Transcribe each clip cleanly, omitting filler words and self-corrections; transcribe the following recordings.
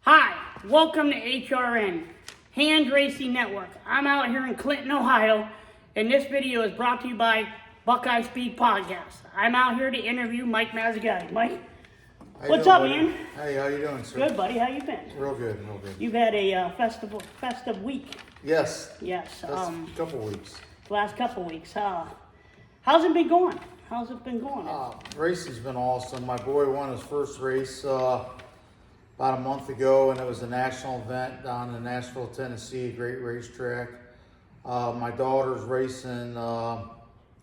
Hi, welcome to HRN, Hand Racing Network. I'm out here in Clinton, Ohio, and this video is brought to you by Buckeye Speed Podcast. I'm out here to interview Mike Mazzagatti. Mike, what's up, man? Hey, how you doing, sir? Good, buddy. How you been? Real good, real good. You've had a festive week. Yes. Yes. Couple weeks. Last couple weeks. How's it been going? How's it been going? Racing's been awesome. My boy won his first race about a month ago, and it was a national event down in Nashville, Tennessee, a great racetrack. My daughter's racing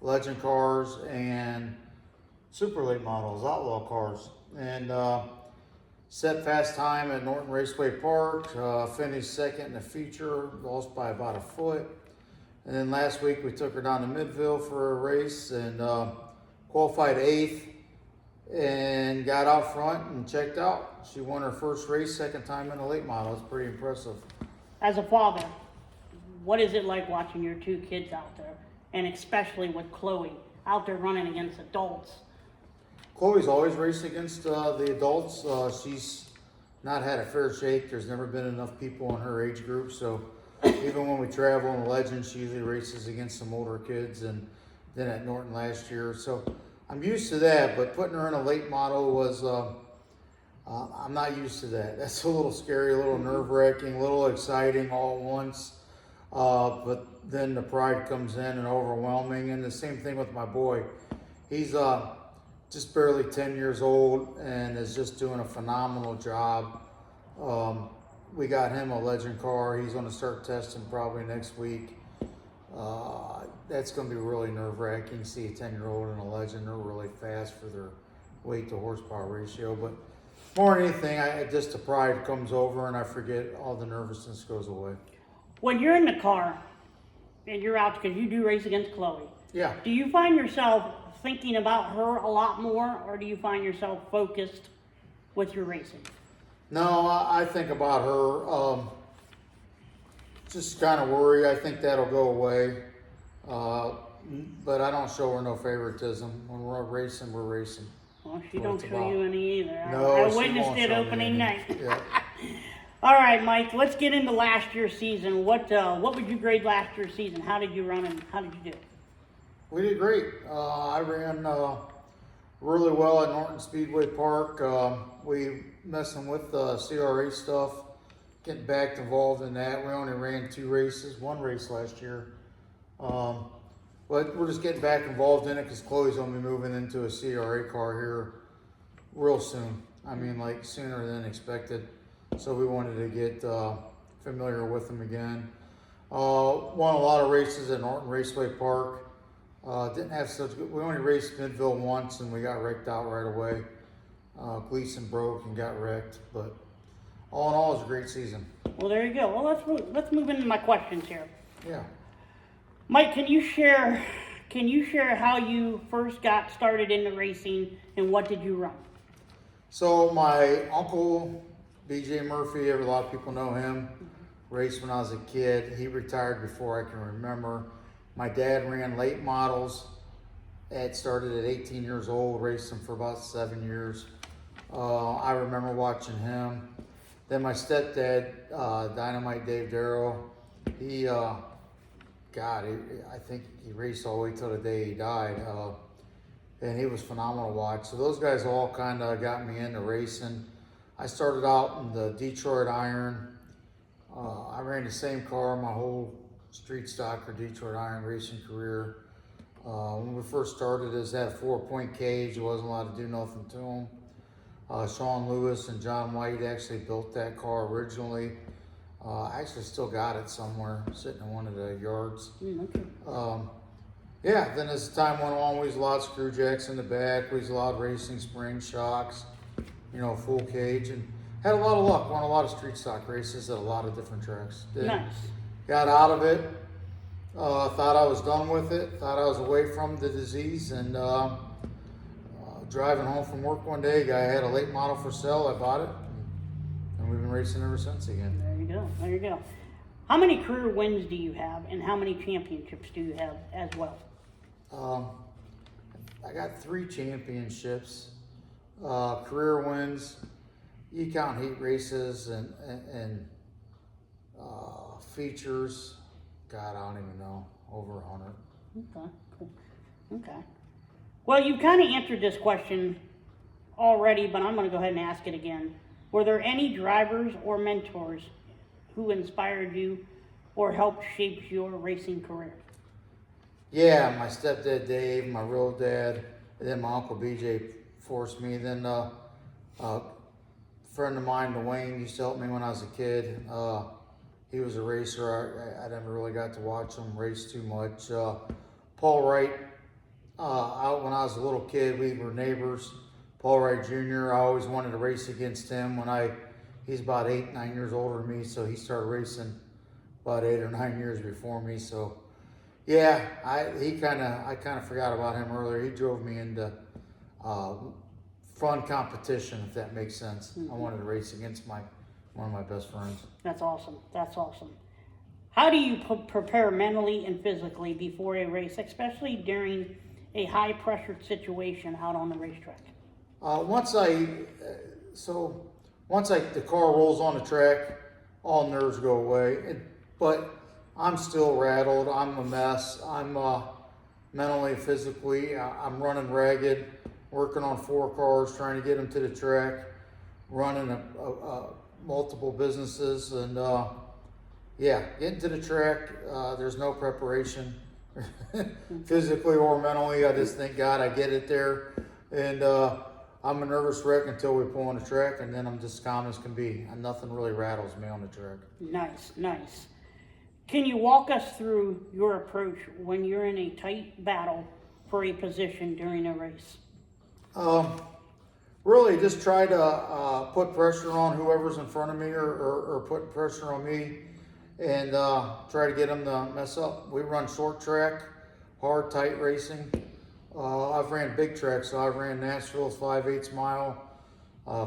legend cars and super late models, outlaw cars, and set fast time at Norton Raceway Park, finished second in the feature, lost by about a foot. And then last week we took her down to Midvale for a race and qualified 8th and got out front and checked out. She won her first race, second time in a late model. It's pretty impressive. As a father, what is it like watching your two kids out there, and especially with Chloe out there running against adults? Chloe's always raced against the adults. She's not had a fair shake. There's never been enough people in her age group. So even when we travel in Legend, she usually races against some older kids, and then at Norton last year. So I'm used to that, but putting her in a late model was, I'm not used to that. That's a little scary, a little nerve-wracking, a little exciting all at once. But then the pride comes in and overwhelming. And the same thing with my boy. He's just barely 10 years old and is just doing a phenomenal job. We got him a legend car. He's going to start testing probably next week. That's going to be really nerve-wracking. See a 10-year-old and a legend. They're really fast for their weight to horsepower ratio. But more than anything, just the pride comes over and I forget, all the nervousness goes away. When you're in the car and you're out, because you do race against Chloe, Yeah. do you find yourself thinking about her a lot more, or do you find yourself focused with your racing? No, I think about her. Just kind of worry. I think that'll go away. But I don't show her no favoritism. When we're racing, we're racing. Well, she don't show you any either. No, I she witnessed won't it show me opening any. night. Yeah. All right, Mike, let's get into last year's season. What would you grade last year's season? How did you run and how did you do? We did great. I ran really well at Norton Speedway Park. We messing with CRA stuff, getting back involved in that. We only ran one race last year. But we're just getting back involved in it because Chloe's going to be moving into a CRA car here real soon. I mean, like sooner than expected. So we wanted to get familiar with them again. Won a lot of races at Norton Raceway Park. Didn't have such good, we only raced Midvale once and we got wrecked out right away. Gleason broke and got wrecked, but all in all, it was a great season. Well, there you go. Well, let's move into my questions here. Yeah. Mike, can you share how you first got started into racing and what did you run? So my uncle, BJ Murphy, a lot of people know him, raced when I was a kid. He retired before I can remember. My dad ran late models. It started at 18 years old, raced them for about 7 years. I remember watching him. Then my stepdad, Dynamite Dave Darrow, I think he raced all the way till the day he died. And he was phenomenal to watch. So those guys all kind of got me into racing. I started out in the Detroit Iron. I ran the same car my whole street stock or Detroit Iron racing career. When we first started, it had a 4-point cage. It wasn't allowed to do nothing to them. Sean Lewis and John White actually built that car originally. I actually still got it somewhere, sitting in one of the yards. Okay. Yeah, then as time went on, we was allowed screw jacks in the back. We was allowed racing spring shocks, full cage, and had a lot of luck. Won a lot of street stock races at a lot of different tracks. Nice. Got out of it. Thought I was done with it. Thought I was away from the disease, and driving home from work one day, guy had a late model for sale. I bought it, and we've been racing ever since again. There you go. How many career wins do you have, and how many championships do you have as well? I got 3 championships, career wins. you count heat races and features, God, I don't even know, over 100. Okay, cool. Okay. Well, you kind of answered this question already, but I'm going to go ahead and ask it again. Were there any drivers or mentors who inspired you or helped shape your racing career? Yeah, my stepdad Dave, my real dad, and then my uncle BJ forced me. Then a friend of mine, Dwayne, used to help me when I was a kid. He was a racer. I never really got to watch him race too much. Paul Wright, out when I was a little kid, we were neighbors. Paul Wright Jr., I always wanted to race against him he's about 8, 9 years older than me, so he started racing about 8 or 9 years before me. So yeah, I kind of forgot about him earlier. He drove me into fun competition, if that makes sense. I wanted to race against one of my best friends. That's awesome. That's awesome. How do you prepare mentally and physically before a race, especially during a high-pressure situation out on the racetrack? Once the car rolls on the track, all nerves go away. But I'm still rattled. I'm a mess. I'm mentally, physically, I'm running ragged, working on 4 cars, trying to get them to the track, running multiple businesses, and getting to the track. There's no preparation, physically or mentally. I just thank God I get it there, and I'm a nervous wreck until we pull on the track, and then I'm just calm as can be. And nothing really rattles me on the track. Nice, nice. Can you walk us through your approach when you're in a tight battle for a position during a race? Really just try to put pressure on whoever's in front of me or put pressure on me and try to get them to mess up. We run short track, hard, tight racing. I've ran big tracks, so I've ran Nashville's 5/8 mile,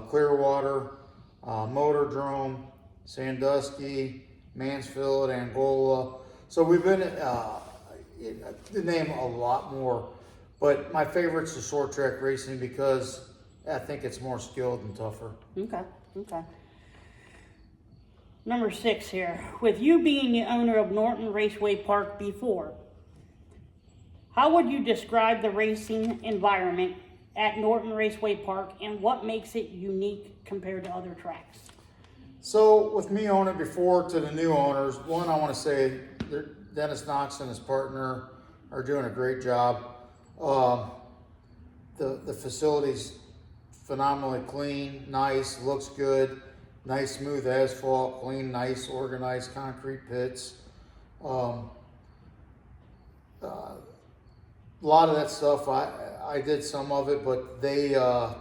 Clearwater, Motordrome, Sandusky, Mansfield, Angola. So we've been, to name a lot more, but my favorite's the short track racing because I think it's more skilled and tougher. Okay. Number 6 here. With you being the owner of Norton Raceway Park before, how would you describe the racing environment at Norton Raceway Park and what makes it unique compared to other tracks? So with me owning it before to the new owners, one, I want to say Dennis Knox and his partner are doing a great job. The facility's phenomenally clean, nice, looks good, nice smooth asphalt, clean, nice, organized concrete pits. A lot of that stuff, I did some of it, but they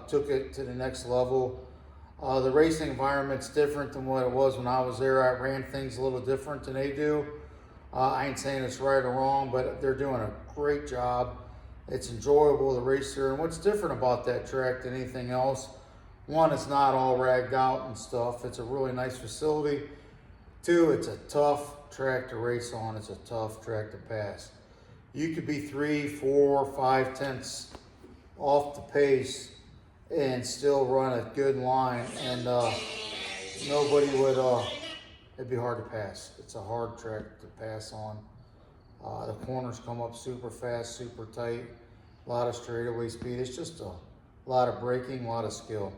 took it to the next level. The racing environment's different than what it was when I was there. I ran things a little different than they do. I ain't saying it's right or wrong, but they're doing a great job. It's enjoyable to race there. And what's different about that track than anything else, one, it's not all ragged out and stuff. It's a really nice facility. 2, it's a tough track to race on. It's a tough track to pass. You could be 3, 4, 5 tenths off the pace and still run a good line, and nobody would, it'd be hard to pass. It's a hard track to pass on. The corners come up super fast, super tight, a lot of straightaway speed. It's just a lot of braking, a lot of skill.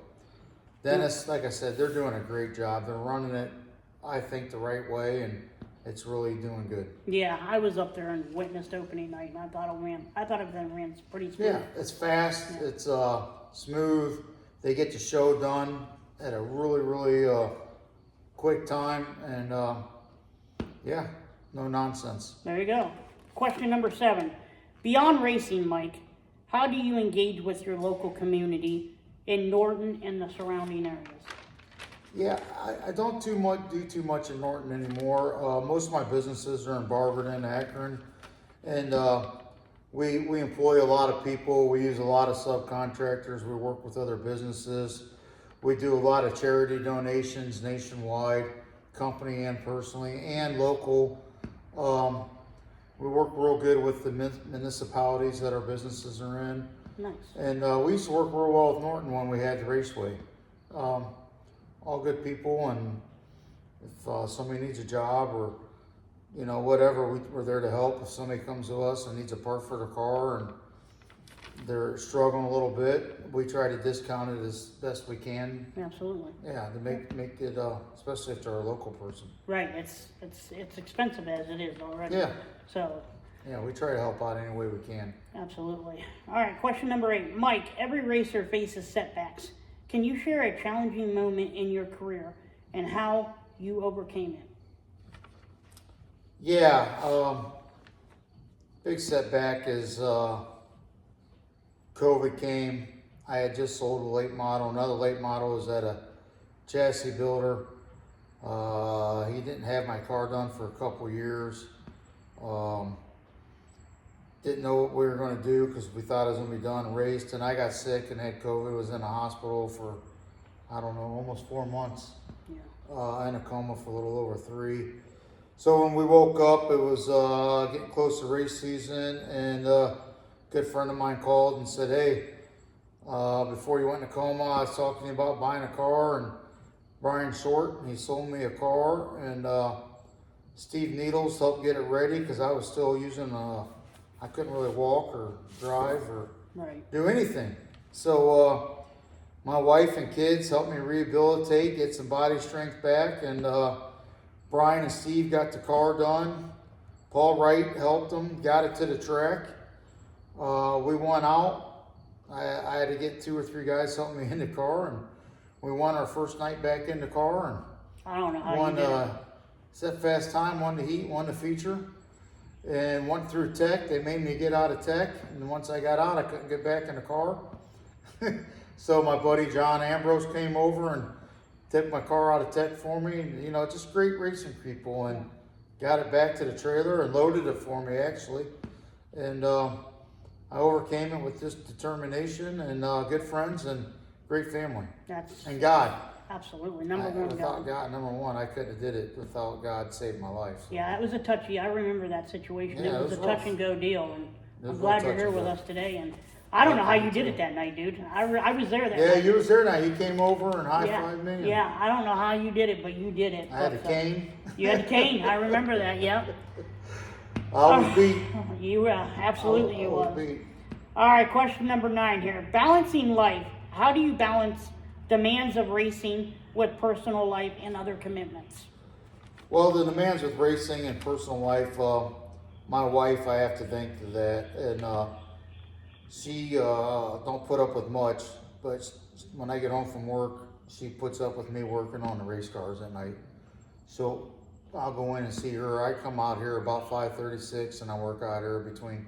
Dennis, like I said, they're doing a great job. They're running it, I think, the right way, and it's really doing good. Yeah, I was up there and witnessed opening night, and I thought it ran pretty smooth. Yeah, it's fast. Yeah. It's smooth. They get the show done at a really, really quick time, and yeah, no nonsense. There you go. Question number 7. Beyond racing, Mike, how do you engage with your local community in Norton and the surrounding areas? Yeah, I don't do too much in Norton anymore. Most of my businesses are in Barberton, Akron, and we employ a lot of people. We use a lot of subcontractors. We work with other businesses. We do a lot of charity donations nationwide, company and personally, and local. We work real good with the municipalities that our businesses are in. Nice. And we used to work real well with Norton when we had the raceway. all good people, and if somebody needs a job or, you know, whatever, we're there to help. If somebody comes to us and needs a part for their car and they're struggling a little bit, we try to discount it as best we can. Absolutely. Yeah, to make it, especially if they're a local person. Right. It's expensive as it is already. Yeah. So. Yeah, we try to help out any way we can. Absolutely. All right, question number 8. Mike, every racer faces setbacks. Can you share a challenging moment in your career and how you overcame it? Yeah, big setback is COVID came. I had just sold a late model. Another late model was at a chassis builder. He didn't have my car done for a couple years. Didn't know what we were going to do because we thought it was going to be done and raced. And I got sick and had COVID. Was in the hospital for, I don't know, almost 4 months. Yeah. In a coma for a little over 3. So when we woke up, it was getting close to race season, and a good friend of mine called and said, hey, before you went in a coma, I was talking to you about buying a car, and Brian Short, he sold me a car, and Steve Needles helped get it ready because I was still using, I couldn't really walk or drive or do anything. So my wife and kids helped me rehabilitate, get some body strength back, and Brian and Steve got the car done. Paul Wright helped them, got it to the track. We won out. I had to get 2 or 3 guys helping me in the car, and we won our first night back in the car. And I don't know how won, you did it. Set fast time, won the heat, won the feature, and went through tech. They made me get out of tech, and once I got out, I couldn't get back in the car. So my buddy John Ambrose came over and took my car out of tech for me, and, you know, just great racing people, and got it back to the trailer and loaded it for me actually. And I overcame it with just determination and good friends and great family. And God. Absolutely, number one. Without God, number one, I couldn't have did it without God saved my life. So. Yeah, it was a touchy. I remember that situation. Yeah, it was a rough. touch and go deal, and I'm glad you're here with us today. And I don't know how you did it that night, dude. I was there that night. Yeah, you was there that night. He came over and high-fived me. Yeah, I don't know how you did it, but you did it. I had a cane. You had a cane. I remember that. Yeah. I was beat. You absolutely you was. Beat. All right, question number 9 here. Balancing life. How do you balance demands of racing with personal life and other commitments? Well, the demands with racing and personal life, my wife, I have to thank for that, and she don't put up with much, but when I get home from work, she puts up with me working on the race cars at night. So I'll go in and see her. I come out here about 5:36, and I work out here between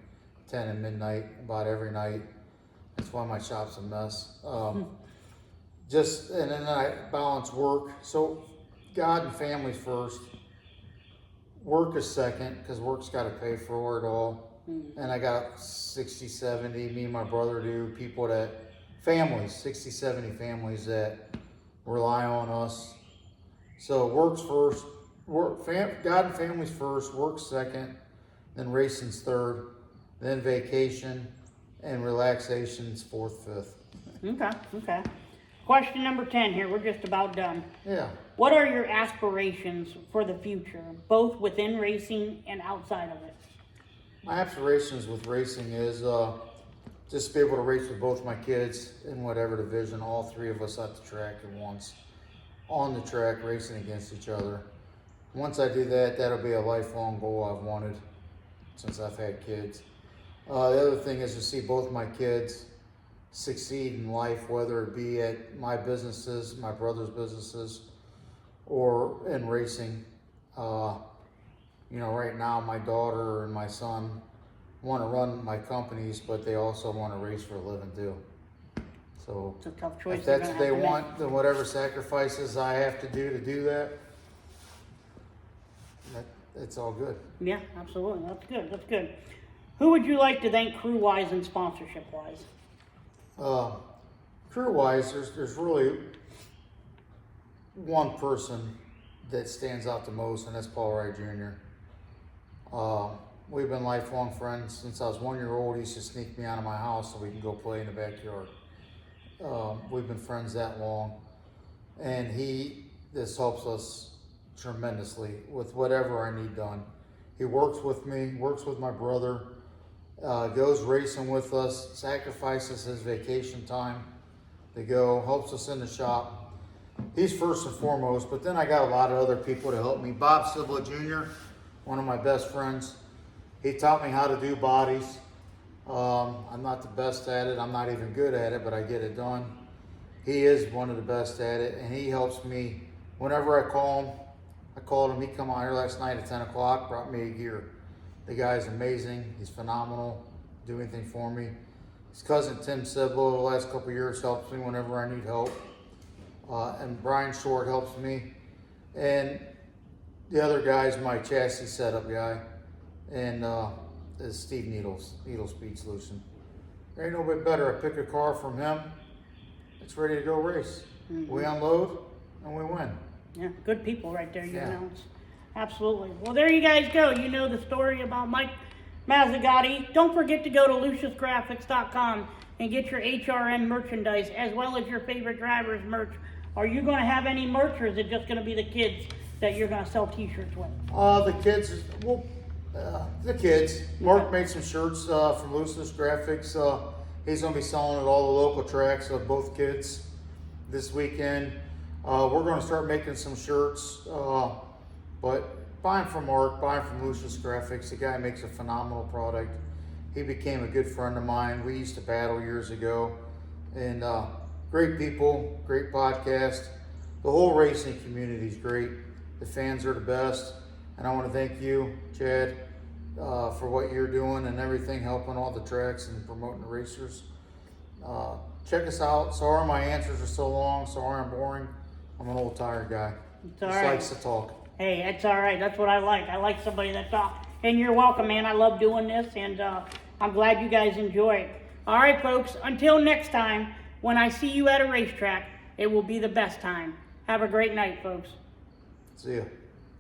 10 and midnight about every night. That's why my shop's a mess. And then I balance work. So God and family first. Work is second, because work's got to pay for it all. And I got 60, 70, me and my brother do, people that, families, 60, 70 families that rely on us. So work's first, God and family's first, work's second, then racing's third, then vacation, and relaxation's 4th, 5th. Okay. Question number 10 here. We're just about done. Yeah. What are your aspirations for the future, both within racing and outside of it? My aspirations with racing is just to be able to race with both my kids in whatever division, all 3 of us at the track at once, on the track, racing against each other. Once I do that, that'll be a lifelong goal I've wanted since I've had kids. The other thing is to see both my kids succeed in life, whether it be at my businesses, my brother's businesses, or in racing. You know, right now my daughter and my son want to run my companies, but they also want to race for a living too. So it's a tough choice. If that's what they want, then whatever sacrifices I have to do that, it's all good. Yeah, absolutely. That's good. Who would you like to thank crew-wise and sponsorship-wise? Career-wise, there's really one person that stands out the most, and that's Paul Wright Jr. We've been lifelong friends since I was 1 year old. He used to sneak me out of my house so we can go play in the backyard. We've been friends that long. and this helps us tremendously with whatever I need done. He works with me, works with my brother, goes racing with us, sacrifices his vacation time to go, helps us in the shop. He's first and foremost, but then I got a lot of other people to help me. Bob Silva Jr., one of my best friends, he taught me how to do bodies. I'm not the best at it, I'm not even good at it, but I get it done. He is one of the best at it, and he helps me whenever I call him. I called him, he come out here last night at 10 o'clock, brought me a gear. The guy's amazing, he's phenomenal, do anything for me. His cousin Tim Siblo, the last couple of years, helps me whenever I need help. And Brian Short helps me. And the other guy's my chassis setup guy. And is Steve Needle Speed Solution. There ain't nobody better. I pick a car from him, it's ready to go race. We unload and we win. Yeah, good people right there, you Yeah. know. Absolutely. Well, there you guys go. You know the story about Mike Mazzagatti. Don't forget to go to LuciusGraphics.com and get your HRN merchandise as well as your favorite drivers merch. Are you going to have any merch, or is it just going to be the kids that you're going to sell t-shirts with? The kids, well, the kids. Mark made some shirts from Lucius Graphics. He's going to be selling at all the local tracks of both kids this weekend. We're going to start making some shirts, but buy them from Mark, buy them from Lucius Graphics. The guy makes a phenomenal product. He became a good friend of mine. We used to battle years ago, and great people, great podcast. The whole racing community is great. The fans are the best, and I want to thank you, Chad, for what you're doing and everything, helping all the tracks and promoting the racers. Check us out. Sorry my answers are so long. Sorry I'm boring. I'm an old tired guy. Just likes to talk. Hey, that's all right. That's what I like. I like somebody that talks. And you're welcome, man. I love doing this, and I'm glad you guys enjoy it. All right, folks. Until next time, when I see you at a racetrack, it will be the best time. Have a great night, folks. See ya.